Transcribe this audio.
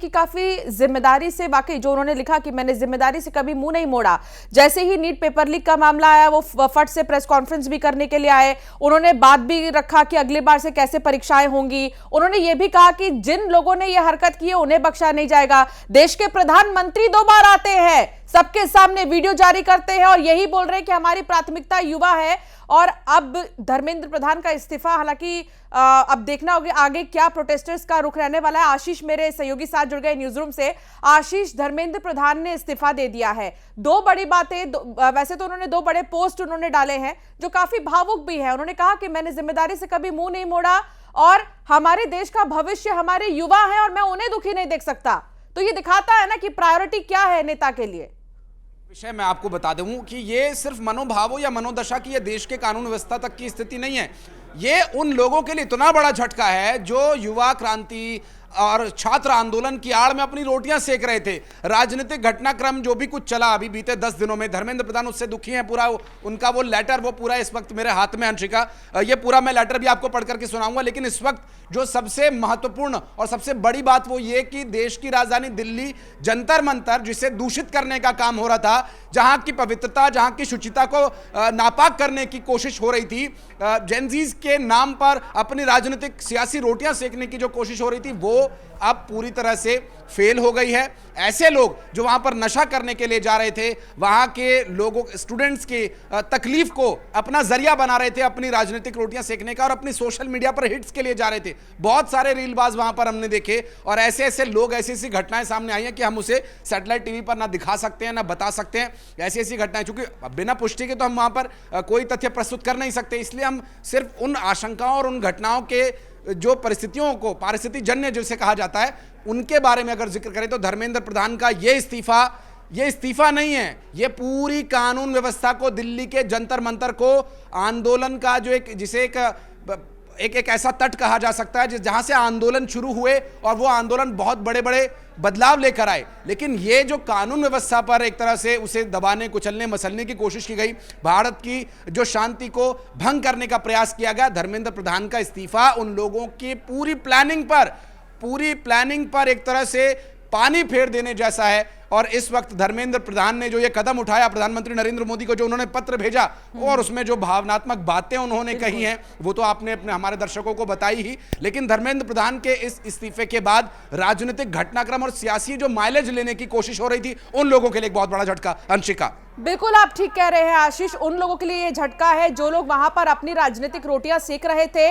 कि काफी जिम्मेदारी से, वाकई जो उन्होंने लिखा कि मैंने जिम्मेदारी से कभी मुंह नहीं मोड़ा। जैसे ही नीट पेपर लीक का मामला आया वो फट से प्रेस कॉन्फ्रेंस भी करने के लिए आए। उन्होंने बात भी रखा कि अगली बार से कैसे परीक्षाएं होंगी। उन्होंने ये भी कहा कि जिन लोगों ने ये हरकत की है उन्हें बख्शा नहीं जाएगा। देश के प्रधानमंत्री 2 बार आते हैं, सबके सामने वीडियो जारी करते हैं और यही बोल रहे हैं कि हमारी प्राथमिकता युवा है। और अब धर्मेंद्र प्रधान का इस्तीफा, हालांकि अब देखना होगा आगे क्या प्रोटेस्टर्स का रुख रहने वाला है। आशीष मेरे सहयोगी साथ जुड़ गए न्यूज रूम से। आशीष, धर्मेंद्र प्रधान ने इस्तीफा दे दिया है। 2 बड़ी बातें, वैसे तो उन्होंने 2 बड़े पोस्ट उन्होंने डाले हैं जो काफी भावुक भी है। उन्होंने कहा कि मैंने जिम्मेदारी से कभी मुंह नहीं मोड़ा और हमारे देश का भविष्य हमारे युवा है और मैं उन्हें दुखी नहीं देख सकता। तो ये दिखाता है ना कि प्रायोरिटी क्या है नेता के लिए। विषय मैं आपको बता दूं कि ये सिर्फ मनोभावों या मनोदशा की, ये देश के कानून व्यवस्था तक की स्थिति नहीं है। ये उन लोगों के लिए इतना बड़ा झटका है जो युवा क्रांति और छात्र आंदोलन की आड़ में अपनी रोटियां सेक रहे थे। राजनीतिक घटनाक्रम जो भी कुछ चला अभी बीते 10 दिनों में, धर्मेंद्र प्रधान उससे दुखी हैं। पूरा उनका वो लेटर, वो पूरा इस वक्त मेरे हाथ में, अंशिका, ये पूरा मैं लेटर भी आपको पढ़ करके सुनाऊंगा। लेकिन इस वक्त जो सबसे महत्वपूर्ण और सबसे बड़ी बात वो ये कि देश की राजधानी दिल्ली जंतर मंतर, जिसे दूषित करने का काम हो रहा था, जहां की पवित्रता, जहां की शुचिता को नापाक करने की कोशिश हो रही थी, जेनजीज के नाम पर अपनी राजनीतिक सियासी रोटियां सेकने की जो कोशिश हो रही थी, वो अब पूरी तरह से फेल हो गई है। ऐसे लोग जो वहां पर नशा करने के लिए जा रहे थे, वहां के लोगों, स्टूडेंट्स की तकलीफ को अपना जरिया बना रहे थे अपनी राजनीतिक रोटियां सेकने का, और अपनी सोशल मीडिया पर हिट्स के लिए जा रहे थे। बहुत सारे रीलबाज वहां पर हमने देखे और ऐसे ऐसे लोग, ऐसी ऐसी घटनाएं सामने आई हैं कि हम उसे सैटेलाइट टीवी पर ना दिखा सकते हैं ना बता सकते हैं। ऐसी ऐसी घटनाएं, चूंकि बिना पुष्टि के तो हम वहां पर कोई तथ्य प्रस्तुत कर नहीं सकते, इसलिए हम सिर्फ उन आशंकाओं और उन घटनाओं के जो परिस्थितियों को, पारिस्थितिक जन्य जिसे कहा जाता है, उनके बारे में अगर जिक्र करें तो धर्मेंद्र प्रधान का ये इस्तीफा नहीं है, ये पूरी कानून व्यवस्था को, दिल्ली के जंतर मंतर को, आंदोलन का जो एक ऐसा तट कहा जा सकता है जहां से आंदोलन शुरू हुए और वो आंदोलन बहुत बड़े बड़े बदलाव लेकर आए। लेकिन ये जो कानून व्यवस्था पर एक तरह से उसे दबाने, कुचलने, मसलने की कोशिश की गई, भारत की जो शांति को भंग करने का प्रयास किया गया, धर्मेंद्र प्रधान का इस्तीफा उन लोगों की पूरी प्लानिंग पर एक तरह से पानी फेर देने जैसा है। और इस वक्त धर्मेंद्र प्रधान ने जो ये कदम उठाया, प्रधानमंत्री नरेंद्र मोदी को जो उन्होंने पत्र भेजा और उसमें जो भावनात्मक बातें उन्होंने कही हैं, वो तो आपने अपने हमारे दर्शकों को बताई ही। लेकिन धर्मेंद्र प्रधान के इस इस्तीफे के बाद राजनीतिक घटनाक्रम और सियासी जो माइलेज लेने की कोशिश हो रही थी, उन लोगों के लिए एक बहुत बड़ा झटका। अंशिका, बिल्कुल आप ठीक कह रहे हैं आशीष, उन लोगों के लिए ये झटका है जो लोग वहां पर अपनी राजनीतिक रोटियां सेक रहे थे।